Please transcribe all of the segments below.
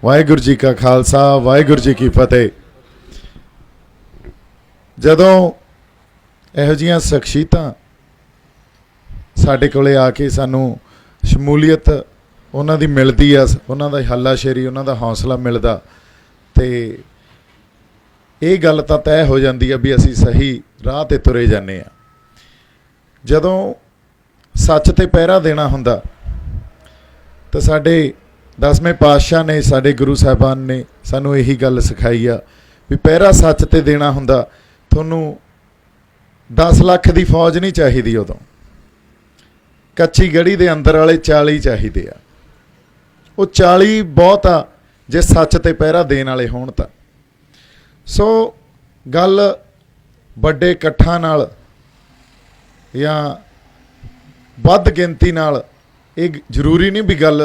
वाहिगुरू जी का खालसा वाहिगुरू जी की फतेह। जदों इहो जिहियां शख्सियतां साडे कोले आके सानू शमूलीयत उन्हां दी मिलदी आ, उन्हां दा हल्लाशेरी, उन्हां दा हौसला मिलदा, ते ये गल तां तय हो जाती है भी असीं सही राह ते तुरे जाने आ। जदों सच ते पहरा देना हुंदा तो साडे 10वें पातशाह ने, साडे गुरु साहिबान ने सानू यही गल सिखाई आ भी पहरा सच ते देना हुंदा। तुहानू 10 लाख की फौज नहीं चाहिदी, उदों कच्ची गढ़ी दे अंदर वाले 40 चाहिए आ। वो 40 बहुत आ जे सच ते पहरा देण वाले होण तां। सो गल बड़े इकट्ठां नाल या वध गिनती नाल ये जरूरी नहीं भी गल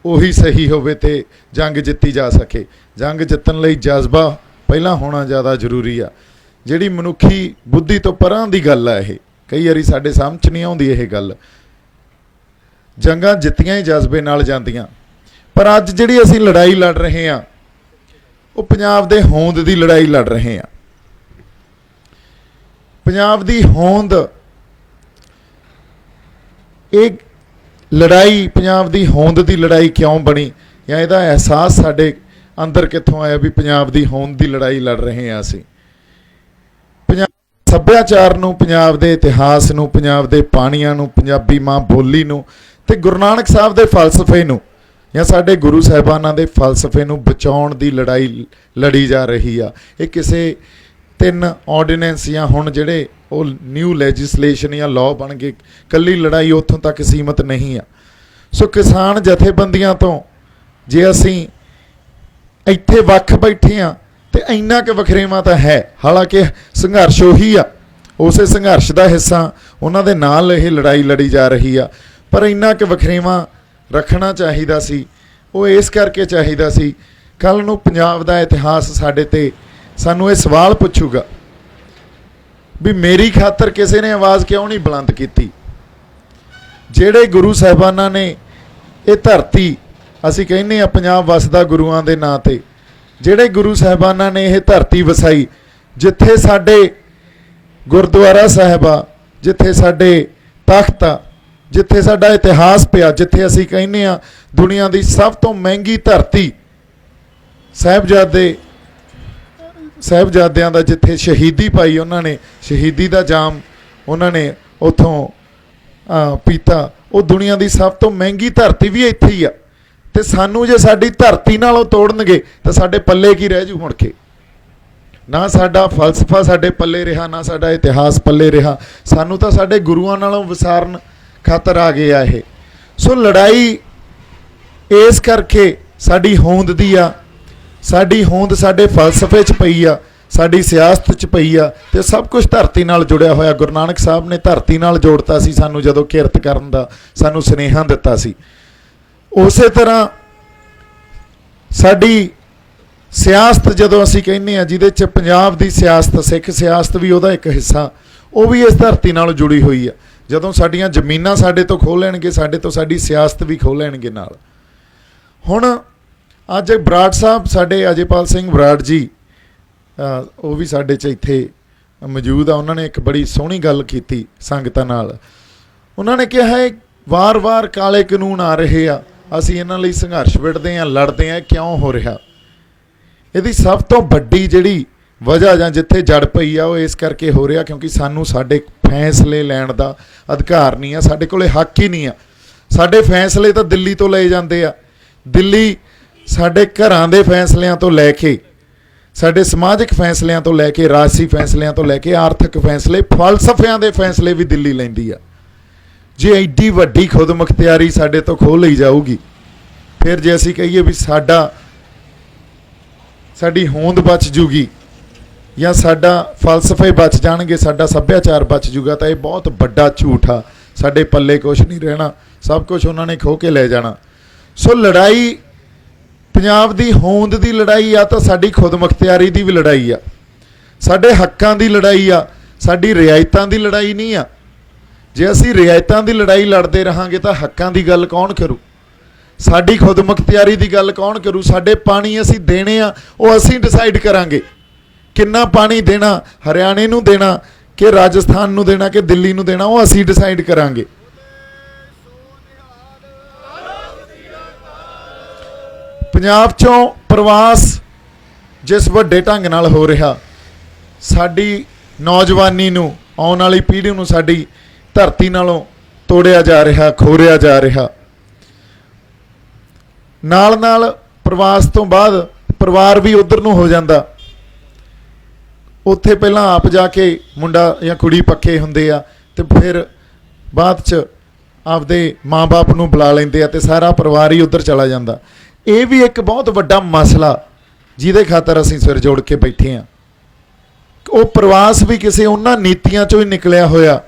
उही सही होवे ते जंग जित्ती जा सके। जंग जितन लई जज्बा पहला होना ज़्यादा जरूरी आ। जिहड़ी मनुखी बुद्धि तो परां दी गल है, ये कई वारी साडे समझ नहीं आउंदी ये गल। जंगां जित्तियां ही जज्बे नाल जांदियां, पर अज जिहड़ी असीं लड़ाई लड़ रहे हैं वो पंजाब दे होंद दी लड़ाई लड़ रहे हैं। पंजाब दी होंद, एक लड़ाई पंजाब दी होंद दी लड़ाई क्यों बनी, या इहदा एहसास साडे अंदर कित्थों आया भी पंजाब दी होंद दी लड़ाई लड़ रहे हैं असीं। पंजाब सभ्याचार नूं, पंजाब दे इतिहास नूं, पंजाब दे पाणीआं नूं, पंजाबी मां बोली नूं ते गुरु नानक साहब दे फलसफे नूं या साडे गुरु साहिबानां दे फलसफे नूं बचाउण दी लड़ाई लड़ी जा रही आ। ये किसे 3 ऑर्डीनेंस या हुण जिहड़े वो न्यू लैजिसलेशन या लॉ बन गए, कल्ली लड़ाई उत्थों तक सीमित नहीं आ। सो किसान जथेबंदियां तो जे असीं इत्थे वख बैठे हाँ तो इन्ना कि वखरेवा तो है, हालांकि संघर्ष उही आ, उस संघर्ष का हिस्सा उन्हां दे नाल ये लड़ाई लड़ी जा रही आ। पर इन्ना कि वखरेवा रखना चाहिदा सी, वो इस करके चाहिदा सी कल नूं पंजाब दा इतिहास साडे ते सानू ये सवाल पुछूगा भी मेरी खातर किसी ने आवाज़ क्यों नहीं बुलंद की। जेड़े गुरु साहिबाना ने ये धरती, असी कहने पंजाब वसदा गुरुआं दे नां ते, जेड़े गुरु साहिबाना ने यह धरती वसाई, जिथे साडे गुरुद्वारा साहिब आ, जिथे साडे तख्त आ, जिथे साडा इतिहास पिया, जिथे असी कहने दुनिया की सब तो महंगी धरती, साहिबजादियां दा जिथे शहीदी पाई, उन्होंने शहीदी का जाम उन्होंने उतों पीता, वो दुनिया की सब तो महंगी धरती भी इत्थे ही आ। ते सानू जे साडी धरती नालों तोड़नगे तो साडे पल्ले की रह जू मुड़ के। ना साडा फलसफा साडे पल्ले रहा, ना साडा इतिहास पल्ले रहा, सानू तो साडे गुरुआं नालों विसारन खातर आ गया है। सो लड़ाई इस करके साडी होंद दी आ, साडी होंद साडे फलसफे च पई आ, साडी सियासत च पई आ, ते सब कुछ धरती नाल जुड़िया होया। गुरु नानक साहब ने धरती नाल जोड़ता सी सानू, जदों किरत करन दा सानू सुनेहा दिता सी। उस तरह साडी सियासत जदों असीं कहने आ, जिहदे च पंजाब दी सियासत, सिख सियासत भी उहदा एक हिस्सा, वो भी इस धरती नाल जुड़ी हुई है। जदों साडीआं जमीनां साडे तो खो लैणगे, साडे तो साडी सियासत भी खो लैणगे नाल। हुण अज बराड़ साहब साडे अजयपाल सिंह बराड़ जी, वो भी साडे च इत्थे मौजूद आ। उन्होंने एक बड़ी सोहनी गल कीती संगतां नाल। उन्होंने कहा है वार वार काले कानून आ रहे आ, असीं इन्हां लई संघर्ष विड़दे आ, लड़दे आ, क्यों हो रहा। इहदी सब तो वड्डी जिहड़ी वजह जां जिथे जड़ पई आ, वो इस करके हो रहा क्योंकि सानू साडे फैसले लैण दा अधिकार नहीं आ, साडे कोले हक ही नहीं आ। साडे फैसले तो दिल्ली तो लए जांदे आ, दिल्ली साडे घरां दे फैसलियां तो लैके, साडे समाजिक फैसलियां तो लैके, राजसी फैसलियां तो लैके, आर्थिक फैसले, फलसफियां दे फैसले भी दिल्ली लैंदी आ। जे एड्डी वड्डी खुद मुख्तियारी साडे तो खो लई जाऊगी, फिर जे असीं कहीए भी साडी होंद बच जूगी या साडा फलसफे बच जाणगे, साडा सभ्याचार बच जूगा, तो यह बहुत वड्डा झूठ आ। साडे पल्ले कुछ नहीं रहना, सब कुछ उन्होंने खो के ले जाना। सो लड़ाई पंजाब दी होंद दी लड़ाई आ, तो साडी खुद मुख्तियारी दी भी लड़ाई आ, साडे हक्कां दी लड़ाई आ, साडी रियायतां दी लड़ाई नहीं आ। जे असीं रियायतां दी लड़ाई लड़ते रहांगे तो हक्कां दी गल कौन करू। ਸਾਡੀ ਖੁਦਮੁਖਤਿਆਰੀ ਦੀ ਗੱਲ ਕੌਣ ਕਰੂ? ਸਾਡੇ ਪਾਣੀ ਅਸੀਂ ਦੇਣੇ ਆ, ਉਹ ਅਸੀਂ ਡਿਸਾਈਡ ਕਰਾਂਗੇ। ਕਿੰਨਾ ਪਾਣੀ ਦੇਣਾ, ਹਰਿਆਣੇ ਨੂੰ ਦੇਣਾ ਕਿ ਰਾਜਸਥਾਨ ਨੂੰ ਦੇਣਾ ਕਿ ਦਿੱਲੀ ਨੂੰ ਦੇਣਾ, ਉਹ ਅਸੀਂ ਡਿਸਾਈਡ ਕਰਾਂਗੇ। ਪੰਜਾਬ 'ਚੋਂ ਪ੍ਰਵਾਸ ਜਿਸ ਵੱਡੇ ਢੰਗ ਨਾਲ ਹੋ ਰਿਹਾ, ਸਾਡੀ ਨੌਜਵਾਨੀ ਨੂੰ, ਆਉਣ ਵਾਲੀ ਪੀੜ੍ਹੀ ਨੂੰ ਸਾਡੀ ਧਰਤੀ ਨਾਲੋਂ ਤੋੜਿਆ ਜਾ ਰਿਹਾ, ਖੋਰਿਆ ਜਾ ਰਿਹਾ। ਨਾਲ ਨਾਲ ਪ੍ਰਵਾਸ ਤੋਂ ਬਾਅਦ ਪਰਿਵਾਰ ਵੀ ਉਧਰ ਨੂੰ ਹੋ ਜਾਂਦਾ। ਉੱਥੇ ਪਹਿਲਾਂ ਆਪ ਜਾ ਕੇ ਮੁੰਡਾ ਜਾਂ ਕੁੜੀ ਪੱਕੇ ਹੁੰਦੇ ਆ, ਤੇ ਫਿਰ ਬਾਅਦ 'ਚ ਆਪਦੇ ਮਾਂ-ਬਾਪ ਨੂੰ ਬੁਲਾ ਲੈਂਦੇ ਆ, ਤੇ ਸਾਰਾ ਪਰਿਵਾਰ ਹੀ ਉੱਧਰ ਚਲਾ ਜਾਂਦਾ। ਇਹ ਵੀ ਇੱਕ ਬਹੁਤ ਵੱਡਾ ਮਸਲਾ ਜਿਹਦੇ ਖਾਤਰ ਅਸੀਂ ਸਿਰ ਜੋੜ ਕੇ ਬੈਠੇ ਹਾਂ। ਉਹ ਪ੍ਰਵਾਸ ਵੀ ਕਿਸੇ ਉਹਨਾਂ ਨੀਤੀਆਂ 'ਚੋਂ ਹੀ ਨਿਕਲਿਆ ਹੋਇਆ,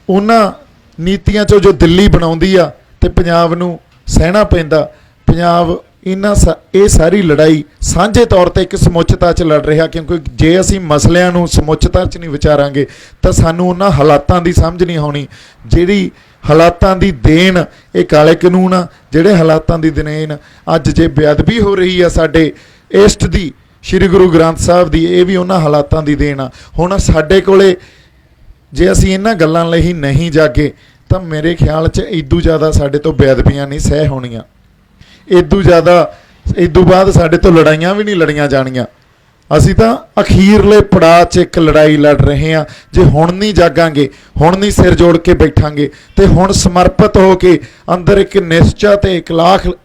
ਉਹਨਾਂ ਨੀਤੀਆਂ 'ਚੋਂ ਜੋ ਦਿੱਲੀ ਬਣਾਉਂਦੀ ਆ ਤੇ ਪੰਜਾਬ ਨੂੰ ਸਹਿਣਾ ਪੈਂਦਾ। ਪੰਜਾਬ ਇਹ ਸਾਰੀ ਲੜਾਈ ਸਾਂਝੇ ਤੌਰ ਤੇ ਇੱਕ ਸਮੁੱਚਤਾ 'ਚ ਲੜ ਰਿਹਾ, ਕਿਉਂਕਿ ਜੇ ਅਸੀਂ ਮਸਲਿਆਂ ਨੂੰ ਸਮੁੱਚਤਾ 'ਚ ਨਹੀਂ ਵਿਚਾਰਾਂਗੇ ਤਾਂ ਸਾਨੂੰ ਉਹਨਾਂ ਹਾਲਾਤਾਂ ਦੀ ਸਮਝ ਨਹੀਂ ਆਉਣੀ। ਜਿਹੜੀ ਹਾਲਾਤਾਂ ਦੀ ਦੇਣ ਇਹ ਕਾਲੇ ਕਾਨੂੰਨ ਆ, ਜਿਹੜੇ ਹਾਲਾਤਾਂ ਦੀ ਦੇਣ ਅੱਜ ਜੇ ਬੇਅਦਬੀ ਹੋ ਰਹੀ ਆ ਸਾਡੇ ਇਸ਼ਟ ਦੀ, ਸ਼੍ਰੀ ਗੁਰੂ ਗ੍ਰੰਥ ਸਾਹਿਬ ਦੀ, ਇਹ ਵੀ ਉਹਨਾਂ ਹਾਲਾਤਾਂ ਦੀ ਦੇਣ ਆ। ਹੁਣ ਸਾਡੇ ਕੋਲੇ ਜੇ ਅਸੀਂ ਇਹਨਾਂ ਗੱਲਾਂ ਲਈ ਨਹੀਂ ਜਾਗੇ ਤਾਂ ਮੇਰੇ ਖਿਆਲ 'ਚ ਇਦੋਂ ਜ਼ਿਆਦਾ ਸਾਡੇ ਤੋਂ ਬੇਅਦਬੀਆਂ ਨਹੀਂ ਸਹਿ ਹੋਣੀਆਂ, ਇਦੋਂ ਬਾਅਦ ਸਾਡੇ ਤੋਂ ਲੜਾਈਆਂ ਵੀ ਨਹੀਂ ਲੜੀਆਂ ਜਾਣੀਆਂ। ਅਸੀਂ ਤਾਂ ਅਖੀਰਲੇ ਪੜਾਅ 'ਚ ਇੱਕ ਲੜਾਈ ਲੜ ਰਹੇ ਹਾਂ। ਜੇ ਹੁਣ ਨਹੀਂ ਜਾਗਾਂਗੇ, ਹੁਣ ਨਹੀਂ ਸਿਰ ਜੋੜ ਕੇ ਬੈਠਾਂਗੇ, ਤੇ ਹੁਣ ਸਮਰਪਿਤ ਹੋ ਕੇ ਅੰਦਰ ਇੱਕ ਨਿਸ਼ਚਾ ਤੇ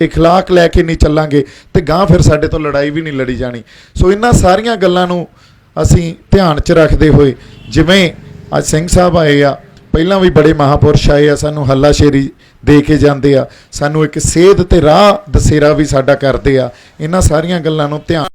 ਇਖਲਾਕ ਲੈ ਕੇ ਨਹੀਂ ਚੱਲਾਂਗੇ, ਤੇ ਗਾਂ ਫਿਰ ਸਾਡੇ ਤੋਂ ਲੜਾਈ ਵੀ ਨਹੀਂ ਲੜੀ ਜਾਣੀ। ਸੋ ਇਹਨਾਂ ਸਾਰੀਆਂ ਗੱਲਾਂ ਨੂੰ ਅਸੀਂ ਧਿਆਨ 'ਚ ਰੱਖਦੇ ਹੋਏ, ਜਿਵੇਂ ਅੱਜ ਸਿੰਘ ਸਾਹਿਬ ਆਏ ਆ, ਪਹਿਲਾਂ ਵੀ ਬੜੇ ਮਹਾਂਪੁਰਸ਼ ਆਏ ਆ, ਸਾਨੂੰ ਹੱਲਾਸ਼ੇਰੀ ਦੇ ਕੇ ਜਾਂਦੇ ਆ, ਸਾਨੂੰ ਇੱਕ ਸੇਧ ਤੇ ਰਾਹ ਦਸੇਰਾ ਵੀ ਸਾਡਾ ਕਰਦੇ ਆ। ਇਹਨਾਂ ਸਾਰੀਆਂ ਗੱਲਾਂ ਨੂੰ ਧਿਆਨ